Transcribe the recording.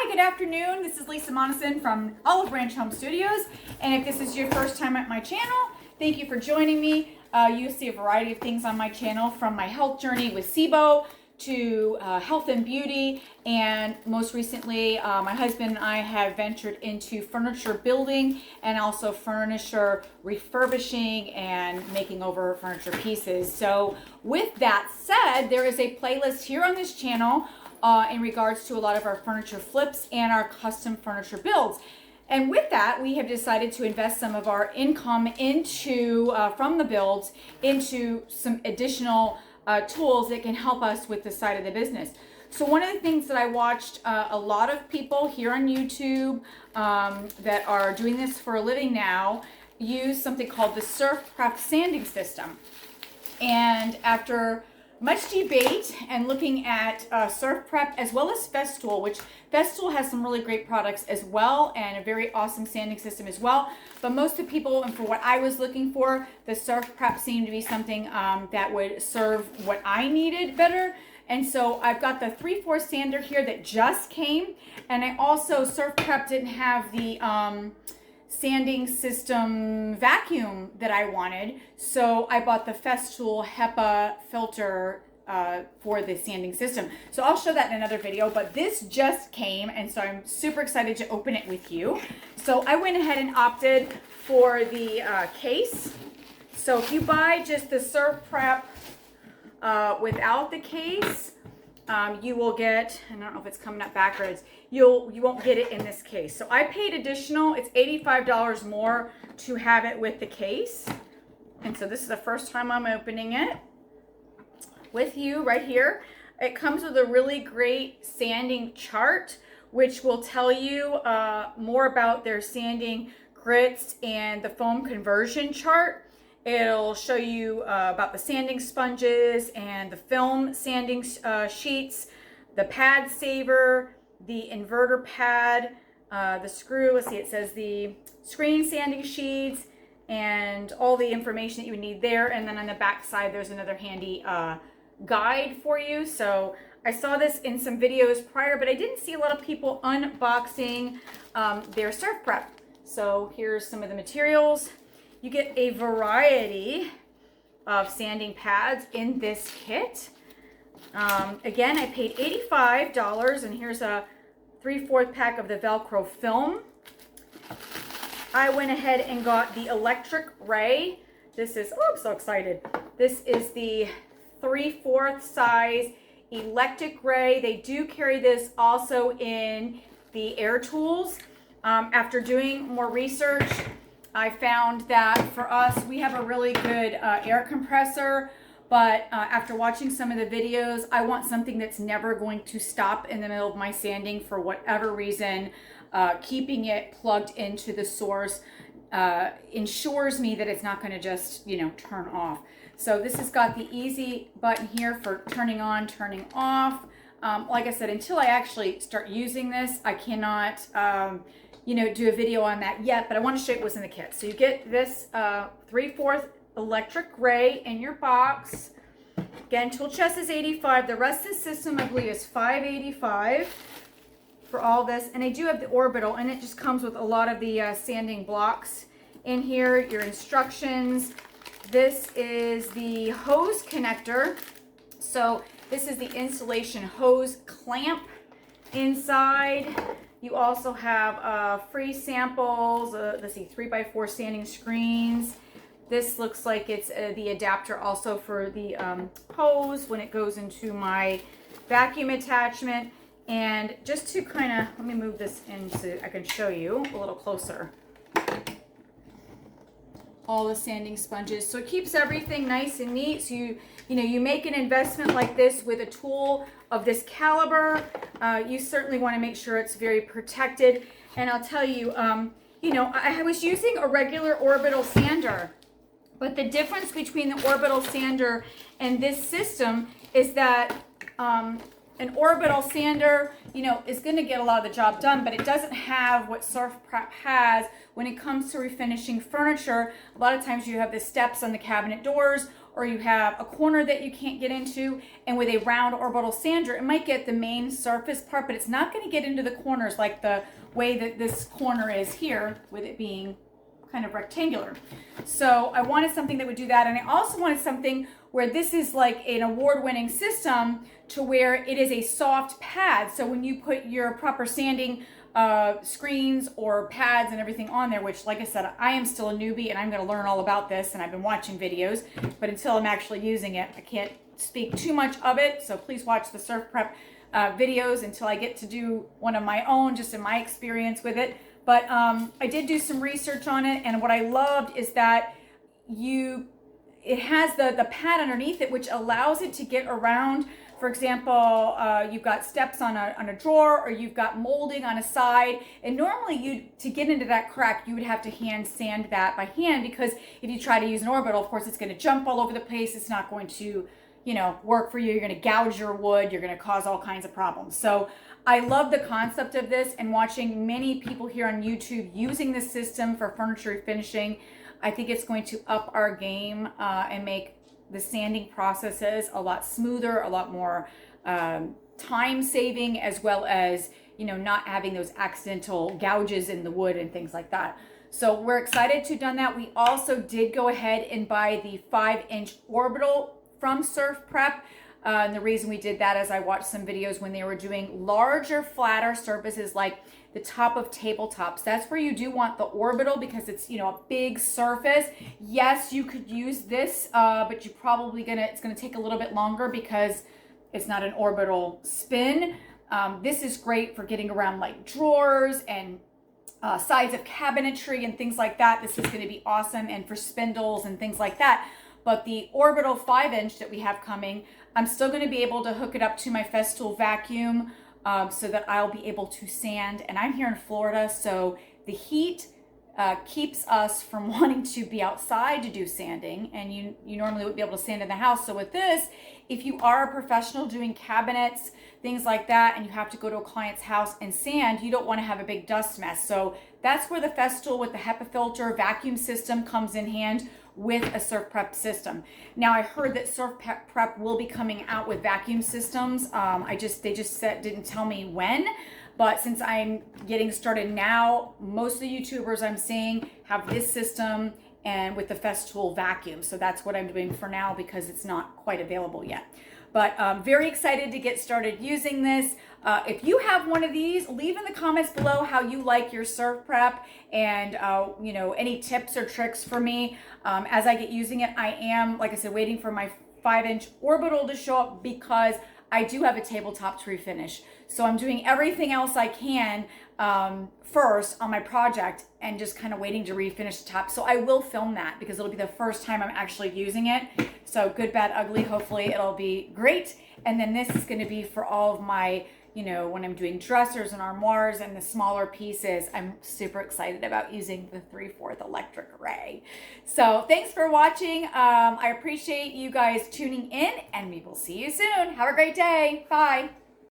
Hi, good afternoon. This is Lisa Monison from Olive Branch Home Studios. And if this is your first time at my channel, thank you for joining me. You'll see a variety of things on my channel, from my health journey with SIBO to health and beauty. And most recently, my husband and I have ventured into furniture building and also furniture refurbishing and making over furniture pieces. So with that said, there is a playlist here on this channel in regards to a lot of our furniture flips and our custom furniture builds. And with that, we have decided to invest some of our income into from the builds into some additional tools that can help us with this side of the business. So one of the things that I watched a lot of people here on YouTube that are doing this for a living now use something called the SurfPrep Sanding system. And after much debate and looking at SurfPrep as well as Festool, which Festool has some really great products as well and a very awesome sanding system as well. But most of the people, and for what I was looking for, the SurfPrep seemed to be something that would serve what I needed better. And so I've got the 3/4 sander here that just came. And I also, SurfPrep didn't have the sanding system vacuum that I wanted, so I bought the Festool HEPA filter for the sanding system. So I'll show that in another video, but this just came, and so I'm super excited to open it with you. So I went ahead and opted for the case. So if you buy just the SurfPrep without the case, you will get, I don't know if it's coming up backwards, you won't get it in this case. So I paid additional, it's $85 more to have it with the case. And so this is the first time I'm opening it with you right here. It comes with a really great sanding chart, which will tell you more about their sanding grits and the foam conversion chart. It'll show you about the sanding sponges and the film sanding sheets, the pad saver, the inverter pad, the screw. Let's see, it says the screen sanding sheets and all the information that you would need there. And then on the back side, there's another handy guide for you. So I saw this in some videos prior, but I didn't see a lot of people unboxing their SurfPrep. So here's some of the materials. You get a variety of sanding pads in this kit. Again, I paid $85, and here's a 3/4 pack of the Velcro film. I went ahead and got the electric ray. This is, oh, I'm so excited. This is the 3/4 size electric ray. They do carry this also in the air tools. After doing more research, I found that for us, we have a really good air compressor, but after watching some of the videos, I want something that's never going to stop in the middle of my sanding for whatever reason. Keeping it plugged into the source ensures me that it's not going to just, turn off. So this has got the easy button here for turning on, turning off. Like I said, until I actually start using this, I cannot do a video on that yet, but I want to show you what's in the kit. So you get this 3/4 electric ray in your box. Again, tool chest is $85. The rest of the system, I believe, is $585 for all this. And I do have the orbital, and it just comes with a lot of the sanding blocks in here, your instructions. This is the hose connector. So this is the installation hose clamp inside. You also have free samples, let's see, 3x4 sanding screens. This looks like it's the adapter also for the hose when it goes into my vacuum attachment. And just to kind of, let me move this in so I can show you a little closer. All the sanding sponges. So it keeps everything nice and neat. So you make an investment like this with a tool of this caliber, you certainly want to make sure it's very protected. And I'll tell you, I was using a regular orbital sander, but the difference between the orbital sander and this system is that an orbital sander, is going to get a lot of the job done, but it doesn't have what SurfPrep has when it comes to refinishing furniture. A lot of times you have the steps on the cabinet doors or you have a corner that you can't get into. And with a round orbital sander, it might get the main surface part, but it's not going to get into the corners like the way that this corner is here, with it being kind of rectangular. So I wanted something that would do that. And I also wanted something where this is like an award-winning system, to where it is a soft pad. So when you put your proper sanding screens or pads and everything on there, which, like I said, I am still a newbie and I'm going to learn all about this, and I've been watching videos, but until I'm actually using it, I can't speak too much of it. So please watch the SurfPrep videos until I get to do one of my own, just in my experience with it. But I did do some research on it, and what I loved is that it has the pad underneath it, which allows it to get around. For example, you've got steps on a drawer, or you've got molding on a side, and normally to get into that crack, you would have to hand sand that by hand, because if you try to use an orbital, of course, it's going to jump all over the place. It's not going to, work for you. You're going to gouge your wood. You're going to cause all kinds of problems. So I love the concept of this, and watching many people here on YouTube using this system for furniture finishing. I think it's going to up our game and make the sanding processes a lot smoother, a lot more time saving, as well as, not having those accidental gouges in the wood and things like that. So we're excited to have done that. We also did go ahead and buy the 5-inch orbital from SurfPrep. And the reason we did that is I watched some videos when they were doing larger, flatter surfaces like the top of tabletops. That's where you do want the orbital, because it's, a big surface. Yes, you could use this, but you probably it's gonna take a little bit longer because it's not an orbital spin. This is great for getting around like drawers and sides of cabinetry and things like that. This is gonna be awesome, and for spindles and things like that. But the orbital 5-inch that we have coming, I'm still going to be able to hook it up to my Festool vacuum so that I'll be able to sand. And I'm here in Florida, so the heat keeps us from wanting to be outside to do sanding. And you normally wouldn't be able to sand in the house. So with this, if you are a professional doing cabinets, things like that, and you have to go to a client's house and sand, you don't want to have a big dust mess. So that's where the Festool with the HEPA filter vacuum system comes in hand with a SurfPrep system. Now I heard that SurfPrep will be coming out with vacuum systems. They just didn't tell me when, but since I'm getting started now, most of the YouTubers I'm seeing have this system and with the Festool vacuum. So that's what I'm doing for now, because it's not quite available yet. But very excited to get started using this. If you have one of these, leave in the comments below how you like your SurfPrep, and any tips or tricks for me as I get using it. I am, like I said, waiting for my 5-inch orbital to show up, because I do have a tabletop to refinish. So I'm doing everything else I can first on my project, and just kind of waiting to refinish the top. So I will film that, because it'll be the first time I'm actually using it. So good, bad, ugly, hopefully it'll be great. And then this is going to be for all of my, when I'm doing dressers and armoires and the smaller pieces. I'm super excited about using the 3/4 electric array. So thanks for watching. I appreciate you guys tuning in, and we will see you soon. Have a great day. Bye.